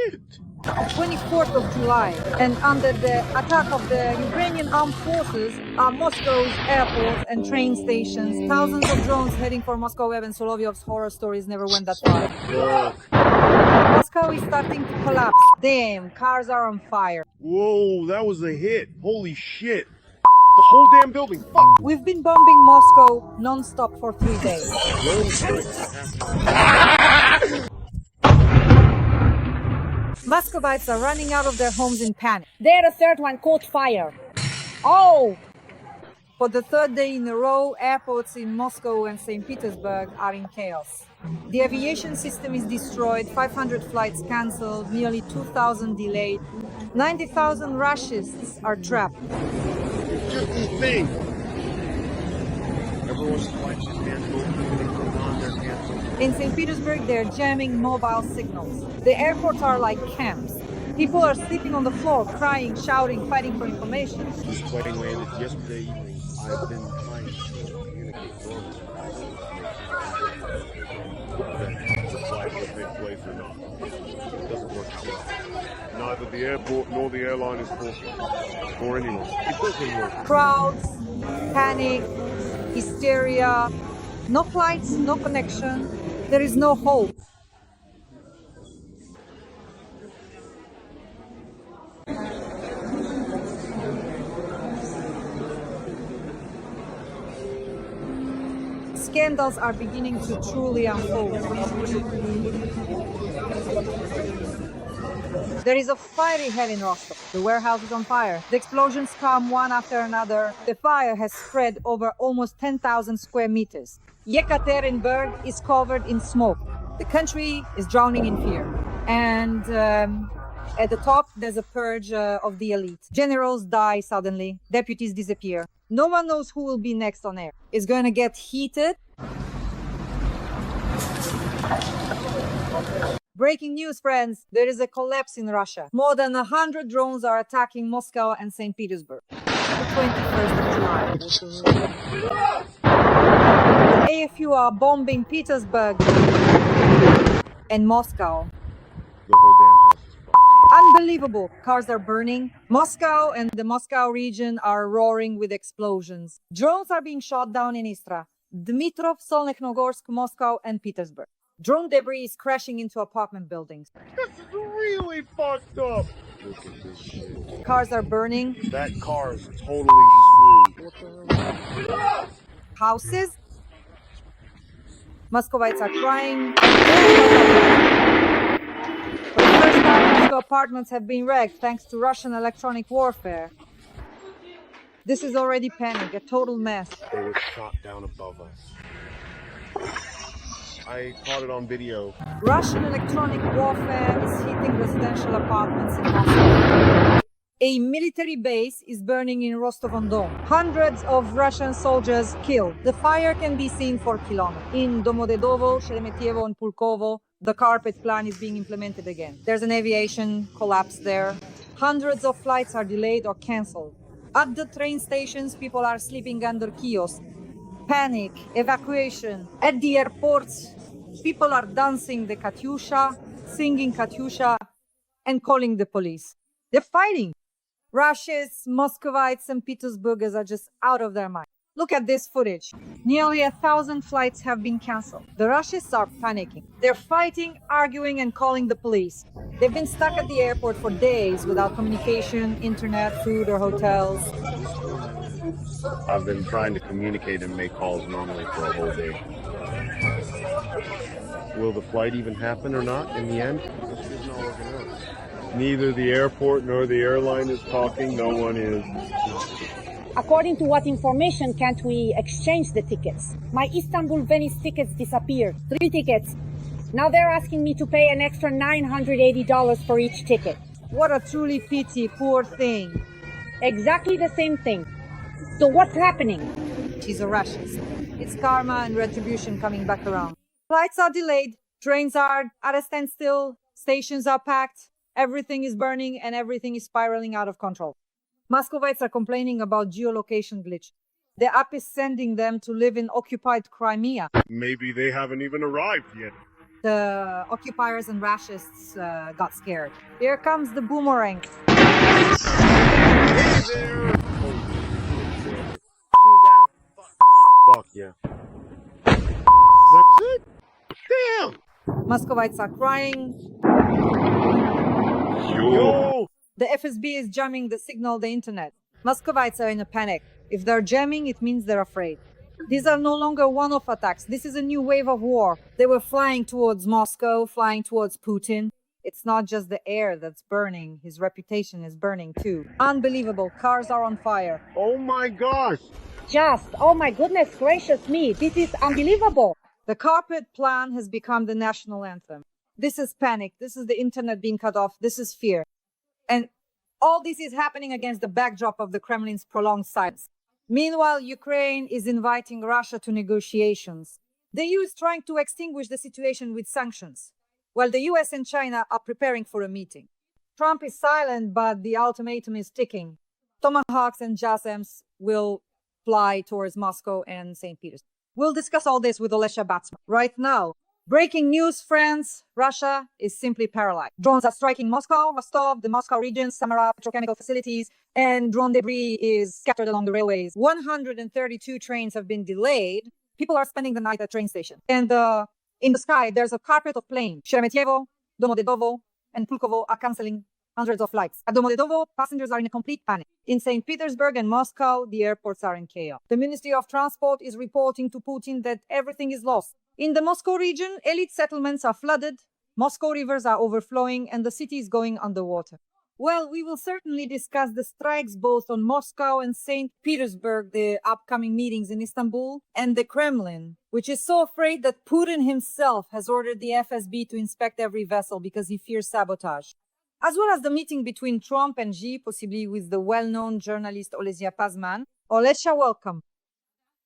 shit! 24th of July, and under the attack of the Ukrainian armed forces are Moscow's airports and train stations. Thousands of drones heading for Moscow. And Solovyov's horror stories never went that far. Moscow is starting to collapse. Damn, cars are on fire. Whoa, that was a hit. Holy shit. The whole damn building. Fuck. We've been bombing Moscow non-stop for 3 days. Muscovites are running out of their homes in panic. There, a third one caught fire. Oh! For the third day in a row, airports in Moscow and St. Petersburg are in chaos. The aviation system is destroyed, 500 flights cancelled, nearly 2,000 delayed. 90,000 Russians are trapped. It's just insane. Everyone's flights are canceled. They're canceled. In St. Petersburg, they're jamming mobile signals. The airports are like camps. People are sleeping on the floor, crying, shouting, fighting for information. This plane landed yesterday evening. I've been trying to communicate normally. That the flight will take place or not. It doesn't work out. Neither the airport nor the airline is talking. Or anyone. It doesn't work. Crowds, panic, hysteria, no flights, no connection. There is no hope. Scandals are beginning to truly unfold. There is a fiery hell in Rostov. The warehouse is on fire. The explosions come one after another. The fire has spread over almost 10,000 square meters. Yekaterinburg is covered in smoke. The country is drowning in fear. And at the top, there's a purge of the elite. Generals die suddenly. Deputies disappear. No one knows who will be next on air. It's going to get heated. Breaking news, friends. There is a collapse in Russia. More than 100 drones are attacking Moscow and St. Petersburg. The 21st of July. The AFU are bombing Petersburg and Moscow. The whole damn house is fucked. Unbelievable. Cars are burning. Moscow and the Moscow region are roaring with explosions. Drones are being shot down in Istra, Dmitrov, Solnekhnogorsk, Moscow, and Petersburg. Drone debris is crashing into apartment buildings. This is really fucked up. Look at this shit. Cars are burning. That car is totally screwed. Houses. Muscovites are crying. For the first time, Moscow apartments have been wrecked thanks to Russian electronic warfare. This is already panic, a total mess. They were shot down above us. I caught it on video. Russian electronic warfare is hitting residential apartments in Moscow. A military base is burning in Rostov-on-Don. Hundreds of Russian soldiers killed. The fire can be seen for kilometers. In Domodedovo, Sheremetyevo, and Vnukovo, the carpet plan is being implemented again. There's an aviation collapse there. Hundreds of flights are delayed or cancelled. At the train stations, people are sleeping under kiosks. Panic, evacuation. At the airports, people are dancing the Katyusha, singing Katyusha, and calling the police. They're fighting. Russians, Muscovites, and Petersburgers are just out of their mind. Look at this footage. Nearly 1,000 flights have been cancelled. The Russians are panicking. They're fighting, arguing, and calling the police. They've been stuck at the airport for days without communication, internet, food, or hotels. I've been trying to communicate and make calls normally for a whole day. Will the flight even happen or not in the end? Neither the airport nor the airline is talking. No one is. According to what information can't we exchange the tickets? My Istanbul-Venice tickets disappeared. 3 tickets. Now they're asking me to pay an extra $980 for each ticket. What a truly pity, poor thing. Exactly the same thing. So what's happening? She's a Russian. It's karma and retribution coming back around. Flights are delayed, trains are at a standstill, stations are packed, everything is burning and everything is spiraling out of control. Muscovites are complaining about geolocation glitch. The app is sending them to live in occupied Crimea. Maybe they haven't even arrived yet. The occupiers and racists got scared. Here comes the boomerang. Hey there! Fuck yeah. That's it? Damn! Muscovites are crying. Yo! The FSB is jamming the signal, the internet. Muscovites are in a panic. If they're jamming, it means they're afraid. These are no longer one-off attacks. This is a new wave of war. They were flying towards Moscow, flying towards Putin. It's not just the air that's burning. His reputation is burning too. Unbelievable. Cars are on fire. Oh my gosh! Oh my goodness gracious me, this is unbelievable. The carpet plan has become the national anthem. This is panic. This is the internet being cut off. This is fear. And all this is happening against the backdrop of the Kremlin's prolonged silence. Meanwhile, Ukraine is inviting Russia to negotiations. The EU is trying to extinguish the situation with sanctions, while the US and China are preparing for a meeting. Trump is silent, but the ultimatum is ticking. Tomahawks and JASSMs will fly towards Moscow and St. Petersburg. We'll discuss all this with Alesya Batsman right now. Breaking news, friends. Russia is simply paralyzed. Drones are striking Moscow, Rostov, the Moscow region, Samara petrochemical facilities, and drone debris is scattered along the railways. 132 trains have been delayed. People are spending the night at train stations. And in the sky, there's a carpet of planes. Sheremetyevo, Vnukovo, and Vnukovo are canceling hundreds of flights. At Vnukovo, passengers are in a complete panic. In St. Petersburg and Moscow, the airports are in chaos. The Ministry of Transport is reporting to Putin that everything is lost. In the Moscow region, elite settlements are flooded, Moscow rivers are overflowing, and the city is going underwater. Well, we will certainly discuss the strikes both on Moscow and St. Petersburg, the upcoming meetings in Istanbul, and the Kremlin, which is so afraid that Putin himself has ordered the FSB to inspect every vessel because he fears sabotage. As well as the meeting between Trump and Xi, possibly with the well-known journalist Alesya Batsman. Alesya, welcome.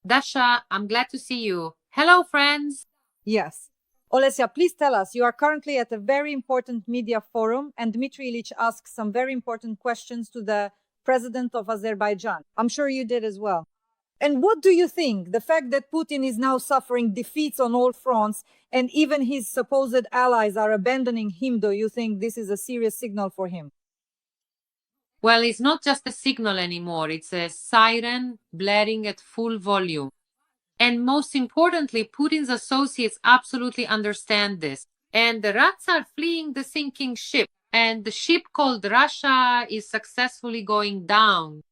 Dasha, I'm glad to see you. Hello, friends. Yes. Alesya, please tell us, you are currently at a very important media forum, and Dmitry Ilyich asked some very important questions to the president of Azerbaijan. I'm sure you did as well. And what do you think? The fact that Putin is now suffering defeats on all fronts, and even his supposed allies are abandoning him, do you think this is a serious signal for him? Well, it's not just a signal anymore. It's a siren blaring at full volume. And most importantly, Putin's associates absolutely understand this. And the rats are fleeing the sinking ship. And the ship called Russia is successfully going down.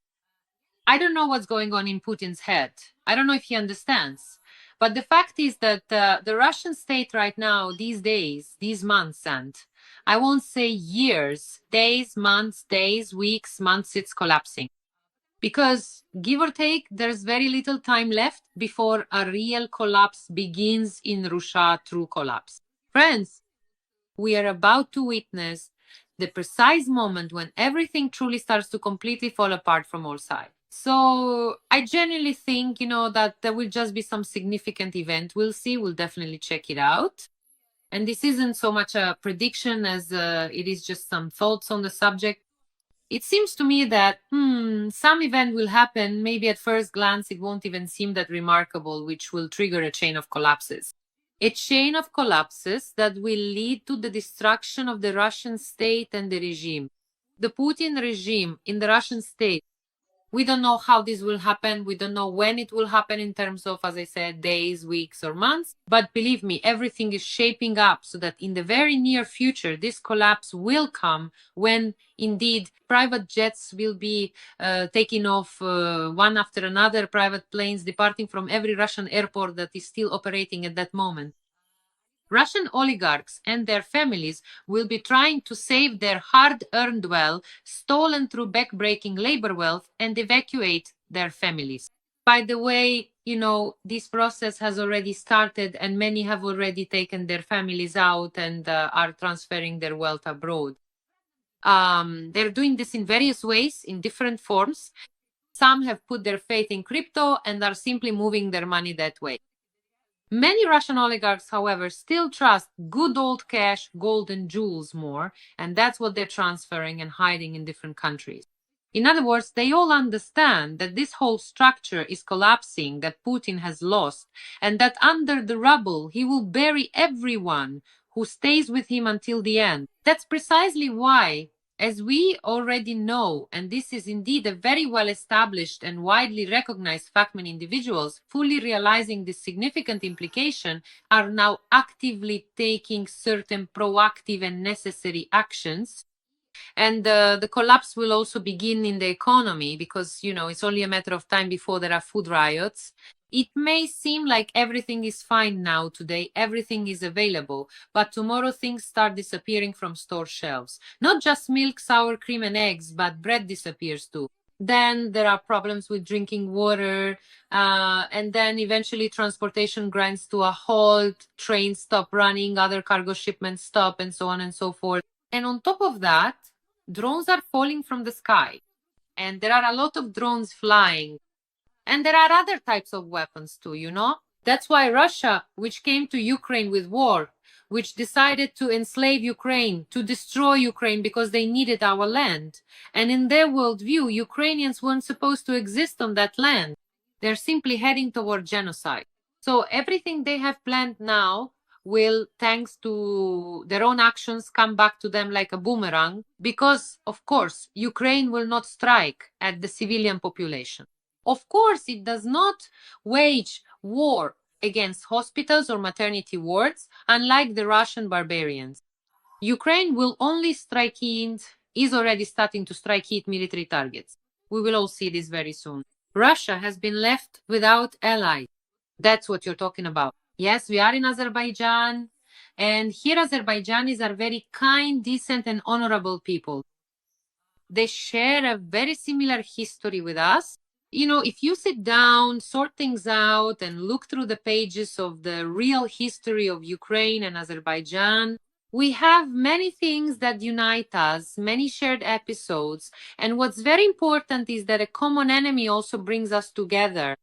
I don't know what's going on in Putin's head. I don't know if he understands. But the fact is that the Russian state right now, these days, these months, and I won't say years, days, months, weeks, months, it's collapsing. Because, give or take, there's very little time left before a real collapse begins in Russia, true collapse. Friends, we are about to witness the precise moment when everything truly starts to completely fall apart from all sides. So I genuinely think, that there will just be some significant event. We'll see. We'll definitely check it out. And this isn't so much a prediction as it is just some thoughts on the subject. It seems to me that some event will happen. Maybe at first glance, it won't even seem that remarkable, which will trigger a chain of collapses. A chain of collapses that will lead to the destruction of the Russian state and the regime. The Putin regime in the Russian state. We don't know how this will happen. We don't know when it will happen in terms of, as I said, days, weeks, or months. But believe me, everything is shaping up so that in the very near future, this collapse will come when indeed private jets will be taking off one after another, private planes departing from every Russian airport that is still operating at that moment. Russian oligarchs and their families will be trying to save their hard-earned wealth, stolen through back-breaking labor wealth, and evacuate their families. By the way, this process has already started and many have already taken their families out and are transferring their wealth abroad. They're doing this in various ways, in different forms. Some have put their faith in crypto and are simply moving their money that way. Many Russian oligarchs, however, still trust good old cash, gold, and jewels more, and that's what they're transferring and hiding in different countries. In other words, they all understand that this whole structure is collapsing, that Putin has lost, and that under the rubble he will bury everyone who stays with him until the end. That's precisely why, as we already know, and this is indeed a very well established and widely recognized fact, many individuals, fully realizing this significant implication, are now actively taking certain proactive and necessary actions. And the collapse will also begin in the economy because, it's only a matter of time before there are food riots. It may seem like everything is fine now today, everything is available, but tomorrow things start disappearing from store shelves. Not just milk, sour cream and eggs, but bread disappears too. Then there are problems with drinking water, and then eventually transportation grinds to a halt, trains stop running, other cargo shipments stop, and so on and so forth. And on top of that, drones are falling from the sky, and there are a lot of drones flying. And there are other types of weapons too, That's why Russia, which came to Ukraine with war, which decided to enslave Ukraine, to destroy Ukraine because they needed our land. And in their worldview, Ukrainians weren't supposed to exist on that land. They're simply heading toward genocide. So everything they have planned now will, thanks to their own actions, come back to them like a boomerang because, of course, Ukraine will not strike at the civilian population. Of course, it does not wage war against hospitals or maternity wards, unlike the Russian barbarians. Ukraine will only strike hit, is already starting to strike hit military targets. We will all see this very soon. Russia has been left without allies. That's what you're talking about. Yes, we are in Azerbaijan, and here Azerbaijanis are very kind, decent, and honorable people. They share a very similar history with us. If you sit down, sort things out, and look through the pages of the real history of Ukraine and Azerbaijan, we have many things that unite us, many shared episodes. And what's very important is that a common enemy also brings us together.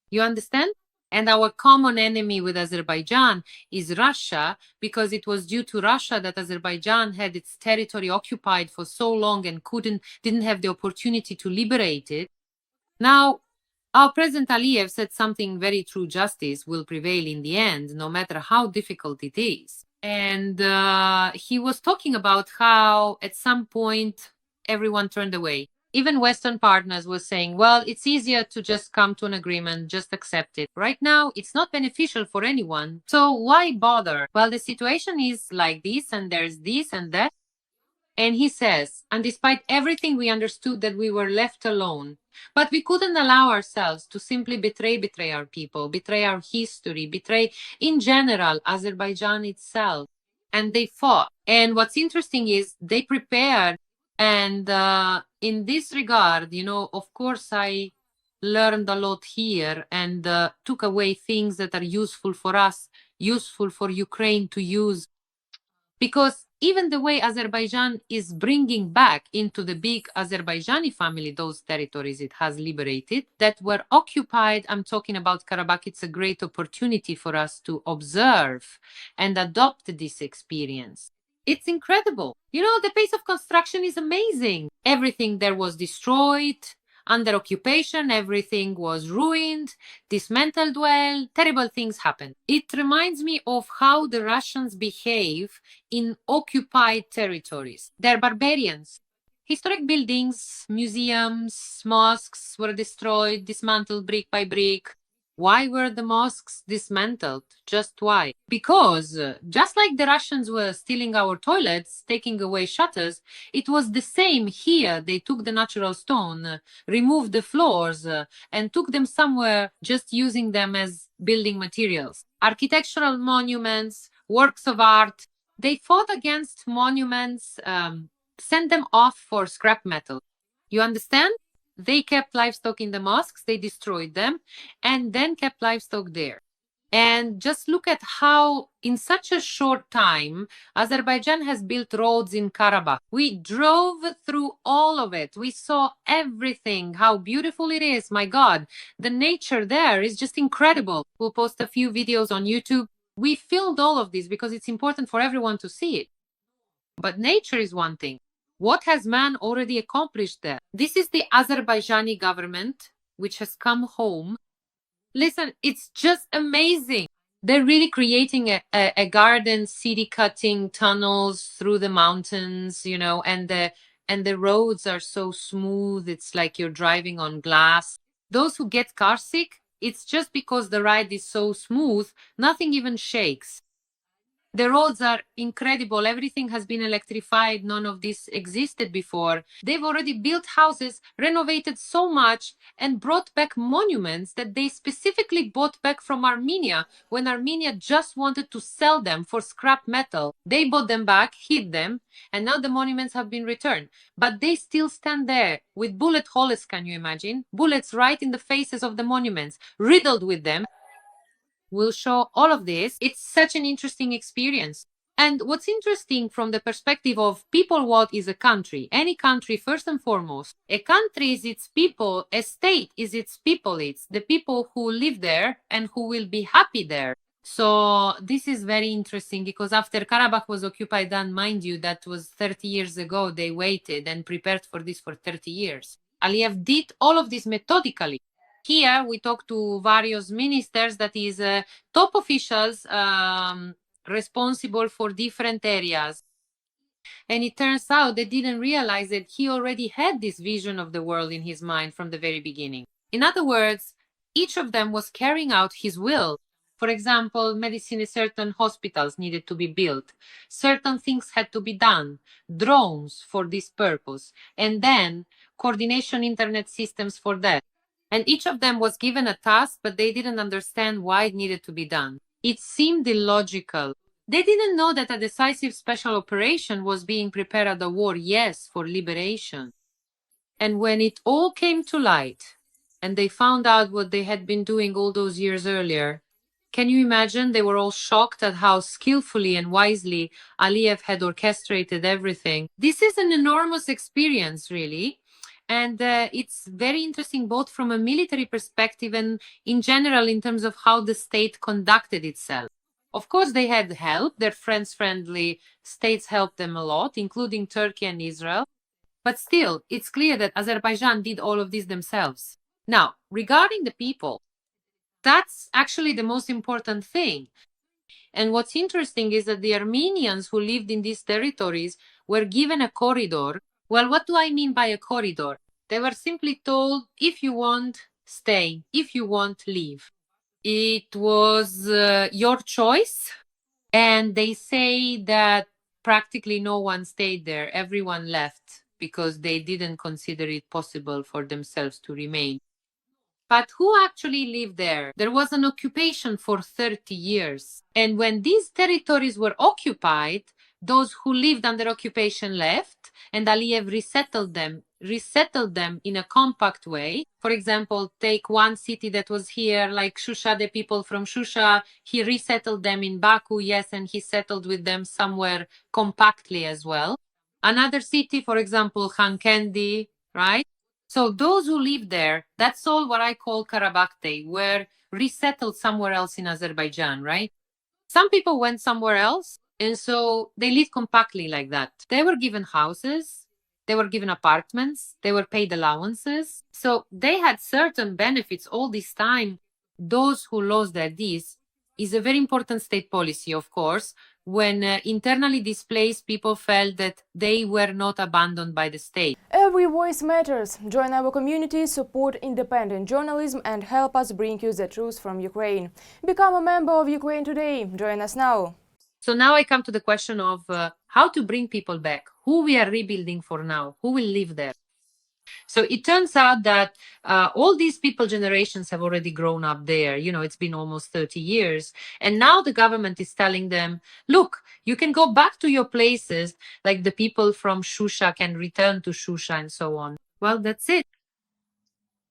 You understand? And our common enemy with Azerbaijan is Russia, because it was due to Russia that Azerbaijan had its territory occupied for so long and didn't have the opportunity to liberate it. Now, our President Aliyev said something very true: justice will prevail in the end, no matter how difficult it is. And he was talking about how at some point everyone turned away. Even Western partners were saying, well, it's easier to just come to an agreement, just accept it. Right now, it's not beneficial for anyone. So why bother? Well, the situation is like this, and there's this and that. And he says, and despite everything, we understood that we were left alone. But we couldn't allow ourselves to simply betray our people, betray our history, betray, in general, Azerbaijan itself. And they fought. And what's interesting is they prepared. And in this regard, of course, I learned a lot here and took away things that are useful for us, useful for Ukraine to use. Because even the way Azerbaijan is bringing back into the big Azerbaijani family those territories it has liberated that were occupied, I'm talking about Karabakh, it's a great opportunity for us to observe and adopt this experience. It's incredible. The pace of construction is amazing. Everything there was destroyed, under occupation, everything was ruined, dismantled well, terrible things happened. It reminds me of how the Russians behave in occupied territories. They're barbarians. Historic buildings, museums, mosques were destroyed, dismantled brick by brick. Why were the mosques dismantled? Just why? Because just like the Russians were stealing our toilets, taking away shutters, it was the same here. They took the natural stone, removed the floors, and took them somewhere, just using them as building materials. Architectural monuments, works of art. They fought against monuments, sent them off for scrap metal. You understand? They kept livestock in the mosques, they destroyed them, and then kept livestock there. And just look at how, in such a short time, Azerbaijan has built roads in Karabakh. We drove through all of it. We saw everything, how beautiful it is. My God, the nature there is just incredible. We'll post a few videos on YouTube. We filmed all of this because it's important for everyone to see it. But nature is one thing. What has man already accomplished there? This is the Azerbaijani government, which has come home. Listen, it's just amazing. They're really creating a garden city, cutting tunnels through the mountains, and the roads are so smooth. It's like you're driving on glass. Those who get car sick, it's just because the ride is so smooth, nothing even shakes. The roads are incredible. Everything has been electrified. None of this existed before. They've already built houses, renovated so much, and brought back monuments that they specifically bought back from Armenia when Armenia just wanted to sell them for scrap metal. They bought them back, hid them, and now the monuments have been returned. But they still stand there with bullet holes, can you imagine? Bullets right in the faces of the monuments, riddled with them. We'll show all of this. It's such an interesting experience. And what's interesting from the perspective of people, what is a country? Any country, first and foremost, a country is its people, a state is its people. It's the people who live there and who will be happy there. So this is very interesting because after Karabakh was occupied, and mind you, that was 30 years ago, they waited and prepared for this for 30 years. Aliyev did all of this methodically. Here we talk to various ministers, that is top officials responsible for different areas. And it turns out they didn't realize that he already had this vision of the world in his mind from the very beginning. In other words, each of them was carrying out his will. For example, medicine, certain hospitals needed to be built. Certain things had to be done. Drones for this purpose. And then coordination internet systems for that. And each of them was given a task, but they didn't understand why it needed to be done. It seemed illogical. They didn't know that a decisive special operation was being prepared at the war, yes, for liberation. And when it all came to light, and they found out what they had been doing all those years earlier, can you imagine? They were all shocked at how skillfully and wisely Aliyev had orchestrated everything. This is an enormous experience, really. And it's very interesting both from a military perspective and in general in terms of how the state conducted itself. Of course, they had help. Their friendly states helped them a lot, including Turkey and Israel. But still, it's clear that Azerbaijan did all of this themselves. Now, regarding the people, that's actually the most important thing. And what's interesting is that the Armenians who lived in these territories were given a corridor. Well, what do I mean by a corridor? They were simply told, if you want, stay. If you want, leave. It was your choice. And they say that practically no one stayed there. Everyone left because they didn't consider it possible for themselves to remain. But who actually lived there? There was an occupation for 30 years. And when these territories were occupied, those who lived under occupation left, and Aliyev resettled them in a compact way. For example, take one city that was here, like Shusha, the people from Shusha, he resettled them in Baku, yes, and he settled with them somewhere compactly as well. Another city, for example, Khankendi, right? So those who live there, that's all what I call Karabakh, were resettled somewhere else in Azerbaijan, right? Some people went somewhere else, and so they lived compactly like that. They were given houses, they were given apartments, they were paid allowances. So they had certain benefits all this time. Those who lost their this is a very important state policy, of course, when internally displaced people felt that they were not abandoned by the state. Every voice matters. Join our community, support independent journalism and help us bring you the truth from Ukraine. Become a member of Ukraine Today. Join us now. So now I come to the question of how to bring people back, who we are rebuilding for now, who will live there. So it turns out that all these people generations have already grown up there. You know, it's been almost 30 years. And now the government is telling them, look, you can go back to your places, like the people from Shusha can return to Shusha and so on. Well, that's it.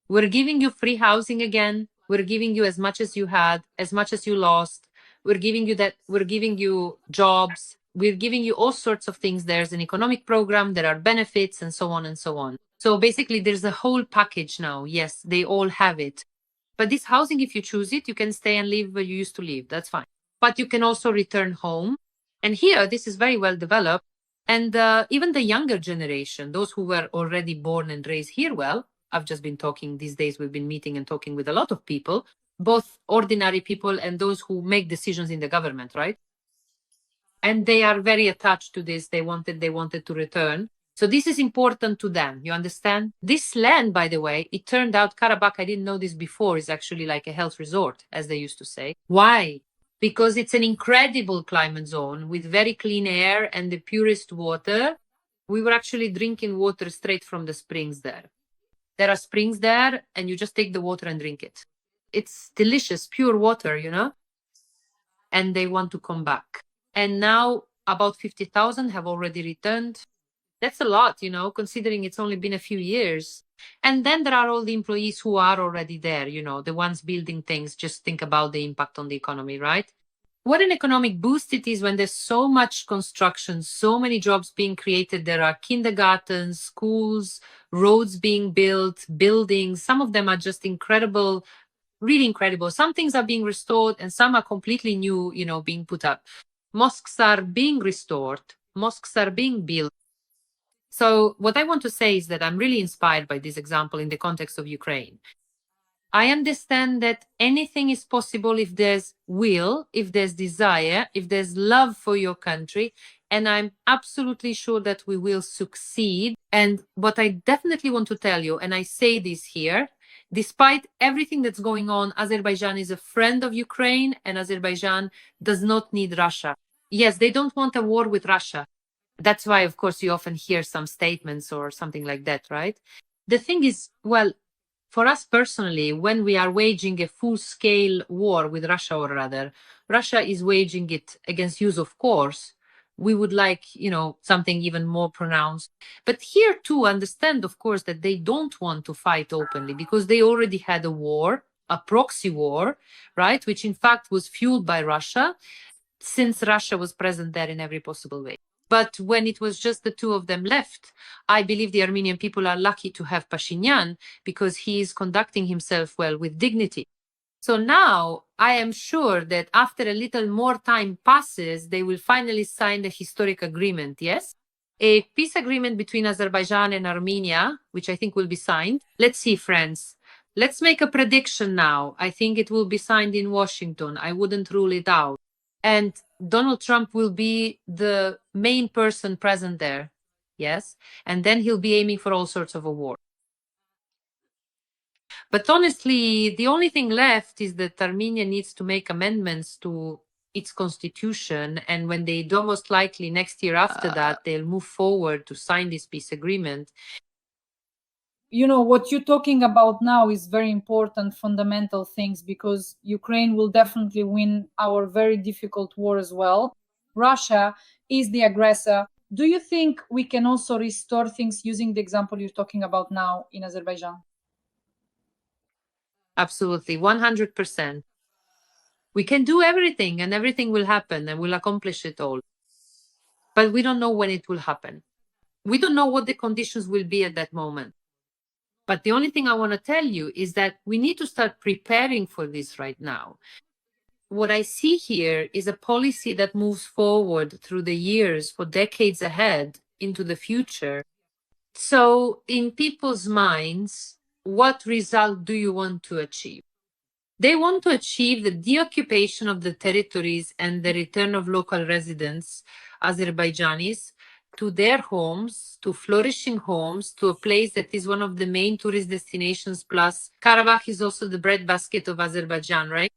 We're giving you free housing again. We're giving you as much as you had, as much as you lost. We're giving you that. We're giving you jobs. We're giving you all sorts of things. There's an economic program. There are benefits and so on and so on. So basically, there's a whole package now. Yes, they all have it. But this housing, if you choose it, you can stay and live where you used to live. That's fine. But you can also return home. And here, this is very well developed. And even the younger generation, those who were already born and raised here, well, I've just been talking these days, we've been meeting and talking with a lot of people, both ordinary people and those who make decisions in the government, right? And they are very attached to this. They wanted to return. So this is important to them. You understand? This land, by the way, it turned out Karabakh, I didn't know this before, is actually like a health resort, as they used to say. Why? Because it's an incredible climate zone with very clean air and the purest water. We were actually drinking water straight from the springs there. There are springs there, and you just take the water and drink it. It's delicious, pure water, you know? And they want to come back. And now about 50,000 have already returned. That's a lot, you know, considering it's only been a few years. And then there are all the employees who are already there, you know, the ones building things. Just think about the impact on the economy, right? What an economic boost it is when there's so much construction, so many jobs being created. There are kindergartens, schools, roads being built, buildings. Some of them are just incredible, really incredible. Some things are being restored and some are completely new, you know, being put up. Mosques are being restored. Mosques are being built. So what I want to say is that I'm really inspired by this example in the context of Ukraine. I understand that anything is possible if there's will, if there's desire, if there's love for your country. And I'm absolutely sure that we will succeed. And what I definitely want to tell you, and I say this here, despite everything that's going on, Azerbaijan is a friend of Ukraine and Azerbaijan does not need Russia. Yes, they don't want a war with Russia. That's why, of course, you often hear some statements or something like that, right? The thing is, well, for us personally, when we are waging a full-scale war with Russia, or rather, Russia is waging it against us, of course. We would like, you know, something even more pronounced. But here too, understand, of course, that they don't want to fight openly because they already had a war, a proxy war, right? Which in fact was fueled by Russia, since Russia was present there in every possible way. But when it was just the two of them left, I believe the Armenian people are lucky to have Pashinyan because he is conducting himself well with dignity. So now I am sure that after a little more time passes, they will finally sign the historic agreement, yes? A peace agreement between Azerbaijan and Armenia, which I think will be signed. Let's see, friends. Let's make a prediction now. I think it will be signed in Washington. I wouldn't rule it out. And Donald Trump will be the main person present there, yes? And then he'll be aiming for all sorts of a war. But honestly, the only thing left is that Armenia needs to make amendments to its constitution. And when they do, most likely next year after that, they'll move forward to sign this peace agreement. You know, what you're talking about now is very important, fundamental things, because Ukraine will definitely win our very difficult war as well. Russia is the aggressor. Do you think we can also restore things using the example you're talking about now in Azerbaijan? Absolutely, 100%. We can do everything and everything will happen and we'll accomplish it all. But we don't know when it will happen. We don't know what the conditions will be at that moment. But the only thing I want to tell you is that we need to start preparing for this right now. What I see here is a policy that moves forward through the years for decades ahead into the future. So in people's minds, what result do you want to achieve? They want to achieve the deoccupation of the territories and the return of local residents, Azerbaijanis, to their homes, to flourishing homes, to a place that is one of the main tourist destinations. Plus, Karabakh is also the breadbasket of Azerbaijan, right?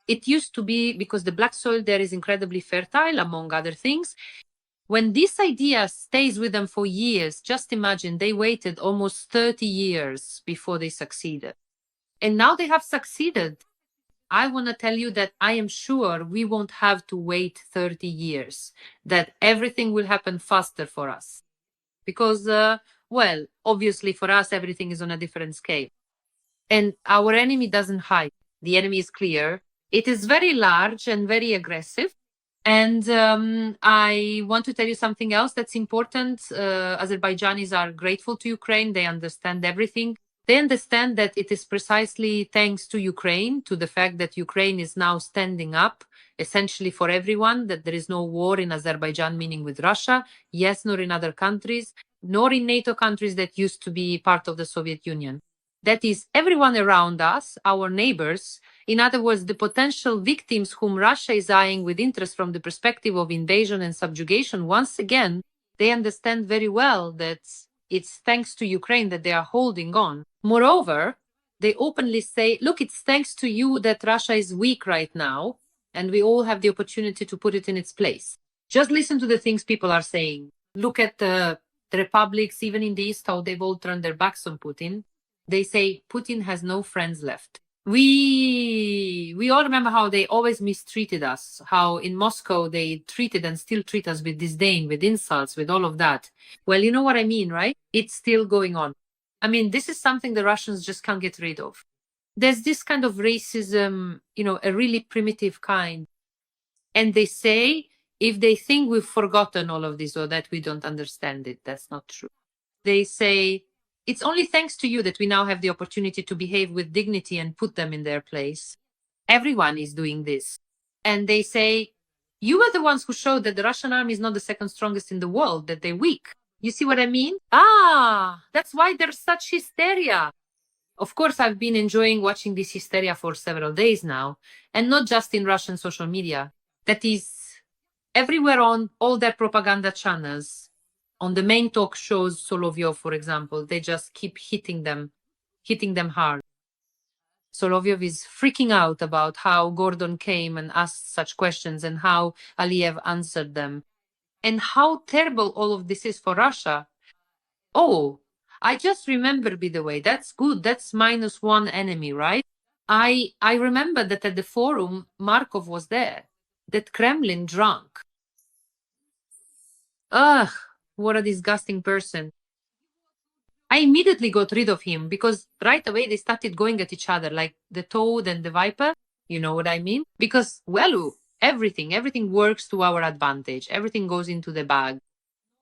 It used to be, because the black soil there is incredibly fertile, among other things. When this idea stays with them for years, just imagine they waited almost 30 years before they succeeded. And now they have succeeded. I want to tell you that I am sure we won't have to wait 30 years, that everything will happen faster for us. Because, well, obviously for us, everything is on a different scale. And our enemy doesn't hide. The enemy is clear. It is very large and very aggressive. And I want to tell you something else that's important. Azerbaijanis are grateful to Ukraine. They understand everything. They understand that it is precisely thanks to Ukraine, to the fact that Ukraine is now standing up essentially for everyone, that there is no war in Azerbaijan, meaning with Russia, yes, nor in other countries, nor in NATO countries that used to be part of the Soviet Union. That is everyone around us, our neighbors, in other words, the potential victims whom Russia is eyeing with interest from the perspective of invasion and subjugation. Once again, they understand very well that it's thanks to Ukraine that they are holding on. Moreover, they openly say, look, it's thanks to you that Russia is weak right now, and we all have the opportunity to put it in its place. Just listen to the things people are saying. Look at the republics, even in the East, how they've all turned their backs on Putin. They say Putin has no friends left. We all remember how they always mistreated us, how in Moscow they treated and still treat us with disdain, with insults, with all of that. Well, you know what I mean, right? It's still going on. I mean, this is something the Russians just can't get rid of. There's this kind of racism, a really primitive kind. And they say, if they think we've forgotten all of this or that we don't understand it, that's not true. They say, it's only thanks to you that we now have the opportunity to behave with dignity and put them in their place. Everyone is doing this. And they say, you were the ones who showed that the Russian army is not the second strongest in the world, that they're weak. You see what I mean? That's why there's such hysteria. Of course, I've been enjoying watching this hysteria for several days now, and not just in Russian social media. That is everywhere on all their propaganda channels. On the main talk shows, Solovyov, for example, they just keep hitting them hard. Solovyov is freaking out about how Gordon came and asked such questions and how Aliyev answered them. And how terrible all of this is for Russia. Oh, I just remember, by the way, that's good. That's -1 enemy, right? I remember that at the forum, Markov was there. That Kremlin drunk. Ugh, what a disgusting person. I immediately got rid of him because right away they started going at each other like the toad and the viper. You know what I mean? Because, well, everything works to our advantage. Everything goes into the bag.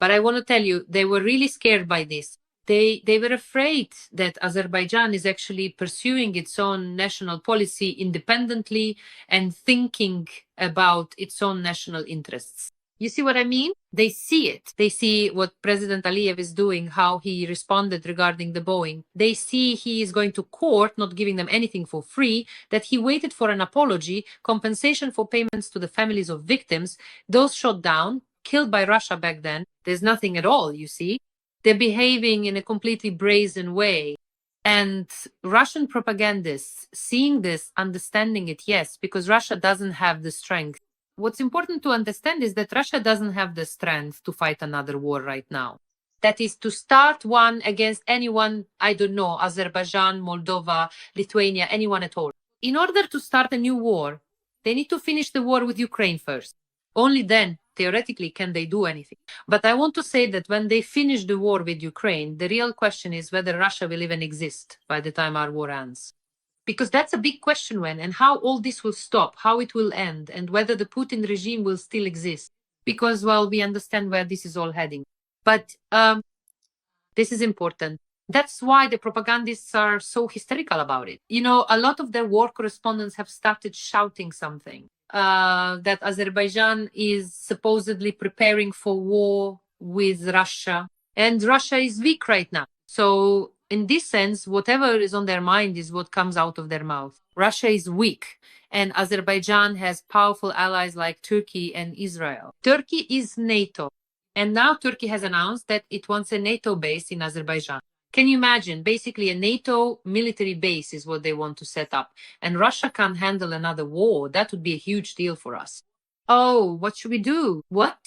But I want to tell you, they were really scared by this. They were afraid that Azerbaijan is actually pursuing its own national policy independently and thinking about its own national interests. You see what I mean? They see it. They see what President Aliyev is doing, how he responded regarding the Boeing. They see he is going to court, not giving them anything for free, that he waited for an apology, compensation for payments to the families of victims, those shot down, killed by Russia back then. There's nothing at all, you see. They're behaving in a completely brazen way. And Russian propagandists, seeing this, understanding it, yes, because Russia doesn't have the strength. What's important to understand is that Russia doesn't have the strength to fight another war right now. That is to start one against anyone, I don't know, Azerbaijan, Moldova, Lithuania, anyone at all. In order to start a new war, they need to finish the war with Ukraine first. Only then, theoretically, can they do anything. But I want to say that when they finish the war with Ukraine, the real question is whether Russia will even exist by the time our war ends. Because that's a big question when and how all this will stop, how it will end, and whether the Putin regime will still exist. Because, well, we understand where this is all heading. But this is important. That's why the propagandists are so hysterical about it. You know, a lot of their war correspondents have started shouting something. That Azerbaijan is supposedly preparing for war with Russia. And Russia is weak right now. So in this sense, whatever is on their mind is what comes out of their mouth. Russia is weak, and Azerbaijan has powerful allies like Turkey and Israel. Turkey is NATO, and now Turkey has announced that it wants a NATO base in Azerbaijan. Can you imagine? Basically, a NATO military base is what they want to set up, and Russia can't handle another war. That would be a huge deal for us. Oh, what should we do? What?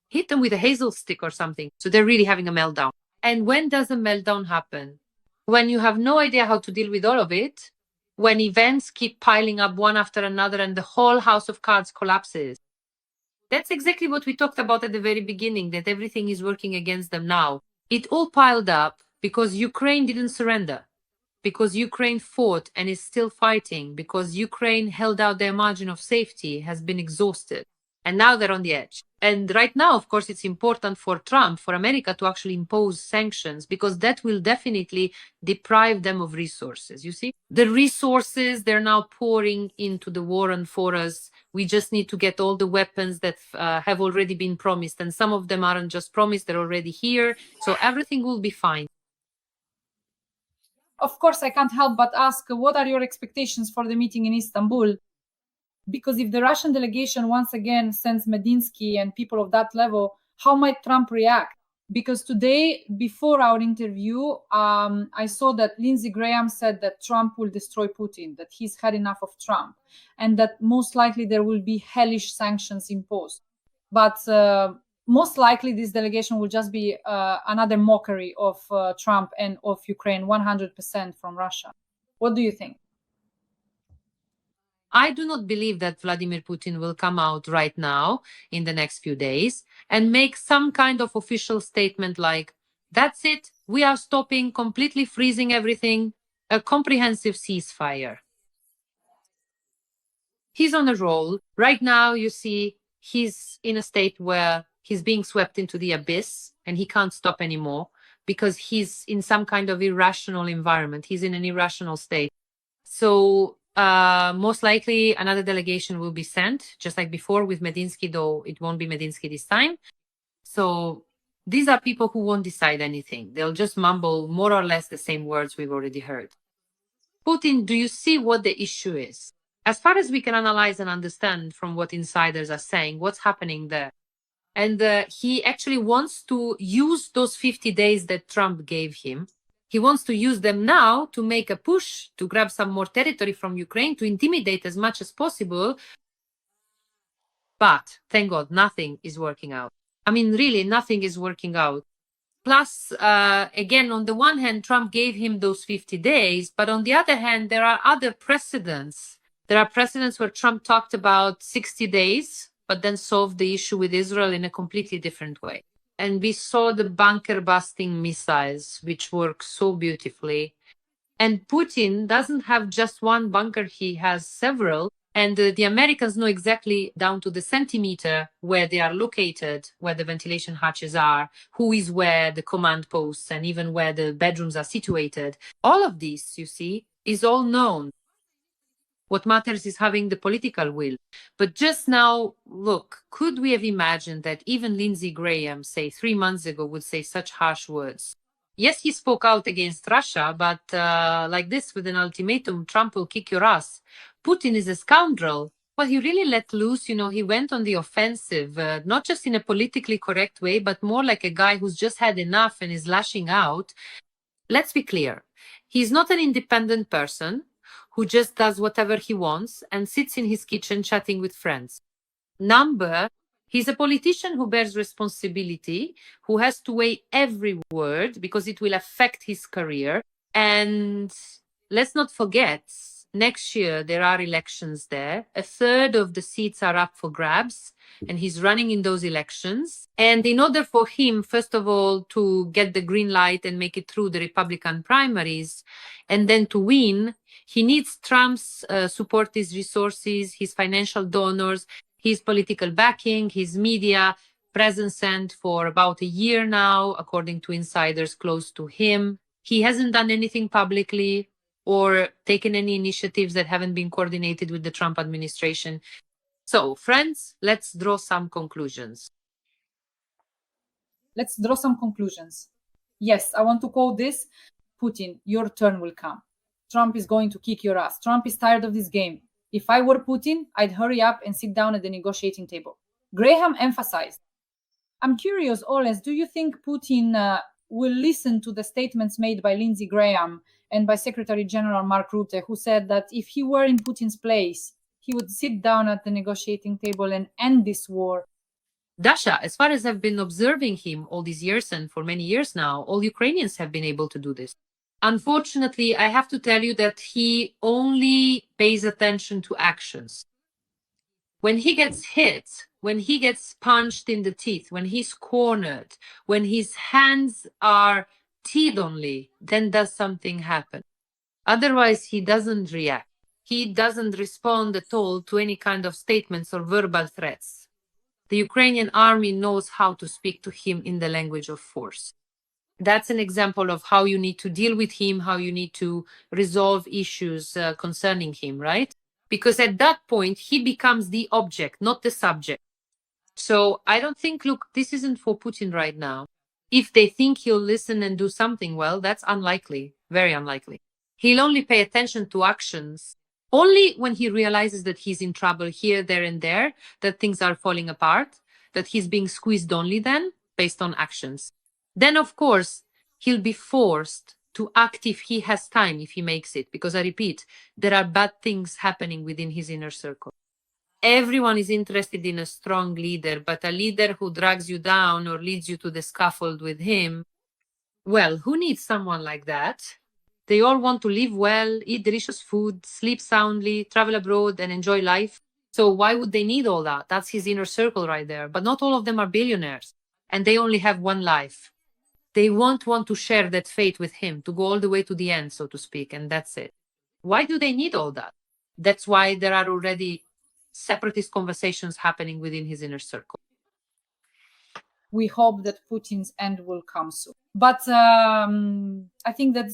Hit them with a hazel stick or something. So they're really having a meltdown. And when does a meltdown happen? When you have no idea how to deal with all of it, when events keep piling up one after another and the whole house of cards collapses. That's exactly what we talked about at the very beginning, that everything is working against them now. It all piled up because Ukraine didn't surrender, because Ukraine fought and is still fighting, because Ukraine held out their margin of safety, has been exhausted, and now they're on the edge. And right now, of course, it's important for Trump, for America to actually impose sanctions, because that will definitely deprive them of resources. You see, the resources they're now pouring into the war on for us. We just need to get all the weapons that have already been promised. And some of them aren't just promised, they're already here. So everything will be fine. Of course, I can't help but ask, what are your expectations for the meeting in Istanbul? Because if the Russian delegation once again sends Medinsky and people of that level, how might Trump react? Because today, before our interview, I saw that Lindsey Graham said that Trump will destroy Putin, that he's had enough of Trump, and that most likely there will be hellish sanctions imposed. But most likely this delegation will just be another mockery of Trump and of Ukraine, 100% from Russia. What do you think? I do not believe that Vladimir Putin will come out right now in the next few days and make some kind of official statement like, that's it, we are stopping, completely freezing everything, a comprehensive ceasefire. He's on a roll. Right now, you see, he's in a state where he's being swept into the abyss and he can't stop anymore because he's in some kind of irrational environment. He's in an irrational state. So most likely another delegation will be sent, just like before with Medinsky, though it won't be Medinsky this time. So these are people who won't decide anything. They'll just mumble more or less the same words we've already heard. Putin, do you see what the issue is? As far as we can analyze and understand from what insiders are saying, what's happening there? And he actually wants to use those 50 days that Trump gave him. He wants to use them now to make a push to grab some more territory from Ukraine, to intimidate as much as possible. But thank God, nothing is working out. I mean, really, nothing is working out. Plus, again, on the one hand, Trump gave him those 50 days, but on the other hand, there are other precedents. There are precedents where Trump talked about 60 days, but then solved the issue with Israel in a completely different way. And we saw the bunker-busting missiles, which work so beautifully. And Putin doesn't have just one bunker, he has several. And the Americans know exactly down to the centimeter where they are located, where the ventilation hatches are, who is where, the command posts, and even where the bedrooms are situated. All of this, you see, is all known. What matters is having the political will. But just now, look, could we have imagined that even Lindsey Graham, say 3 months ago, would say such harsh words? Yes, he spoke out against Russia, but like this, with an ultimatum, Trump will kick your ass. Putin is a scoundrel. Well, he really let loose, he went on the offensive, not just in a politically correct way, but more like a guy who's just had enough and is lashing out. Let's be clear. He's not an independent person who just does whatever he wants and sits in his kitchen chatting with friends. He's a politician who bears responsibility, who has to weigh every word because it will affect his career. And let's not forget, next year there are elections there. 1/3 of the seats are up for grabs, and he's running in those elections. And in order for him, first of all, to get the green light and make it through the Republican primaries, and then to win, he needs Trump's support, his resources, his financial donors, his political backing, his media presence, and for about a year now, according to insiders close to him. He hasn't done anything publicly or taken any initiatives that haven't been coordinated with the Trump administration. So, friends, let's draw some conclusions. Let's draw some conclusions. Yes, I want to quote this. Putin, your turn will come. Trump is going to kick your ass. Trump is tired of this game. If I were Putin, I'd hurry up and sit down at the negotiating table. Graham emphasized. I'm curious, Oles, do you think Putin will listen to the statements made by Lindsey Graham and by Secretary General Mark Rutte, who said that if he were in Putin's place, he would sit down at the negotiating table and end this war? Dasha, as far as I've been observing him all these years, and for many years now, all Ukrainians have been able to do this. Unfortunately, I have to tell you that he only pays attention to actions. When he gets hit, when he gets punched in the teeth, when he's cornered, when his hands are teed only, then does something happen. Otherwise, he doesn't react. He doesn't respond at all to any kind of statements or verbal threats. The Ukrainian army knows how to speak to him in the language of force. That's an example of how you need to deal with him, how you need to resolve issues concerning him, right? Because at that point, he becomes the object, not the subject. So I don't think, look, this isn't for Putin right now. If they think he'll listen and do something, well, that's unlikely, very unlikely. He'll only pay attention to actions only when he realizes that he's in trouble here, there, and there, that things are falling apart, that he's being squeezed only then, based on actions. Then, of course, he'll be forced to act if he has time, if he makes it. Because I repeat, there are bad things happening within his inner circle. Everyone is interested in a strong leader, but a leader who drags you down or leads you to the scaffold with him, well, who needs someone like that? They all want to live well, eat delicious food, sleep soundly, travel abroad, and enjoy life. So why would they need all that? That's his inner circle right there. But not all of them are billionaires, and they only have one life. They won't want to share that fate with him, to go all the way to the end, so to speak, and that's it. Why do they need all that? That's why there are already separatist conversations happening within his inner circle. We hope that Putin's end will come soon. But I think that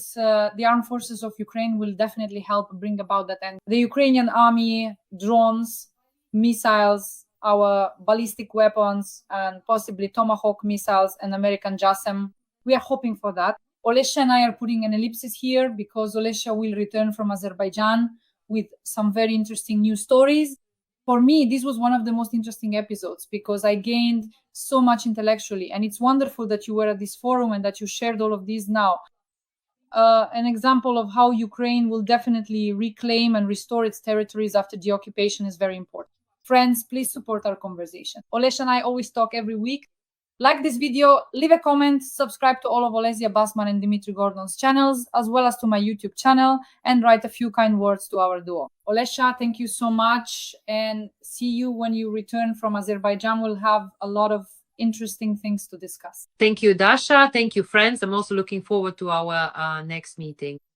the armed forces of Ukraine will definitely help bring about that end. The Ukrainian army, drones, missiles, our ballistic weapons, and possibly Tomahawk missiles and American JASSM, we are hoping for that. Alesya and I are putting an ellipsis here because Alesya will return from Azerbaijan with some very interesting new stories. For me, this was one of the most interesting episodes because I gained so much intellectually. And it's wonderful that you were at this forum and that you shared all of these now. An example of how Ukraine will definitely reclaim and restore its territories after the occupation is very important. Friends, please support our conversation. Alesya and I always talk every week. Like this video, leave a comment, subscribe to all of Alesya Batsman and Dmitry Gordon's channels, as well as to my YouTube channel, and write a few kind words to our duo. Alesya, thank you so much, and see you when you return from Azerbaijan. We'll have a lot of interesting things to discuss. Thank you, Dasha. Thank you, friends. I'm also looking forward to our next meeting.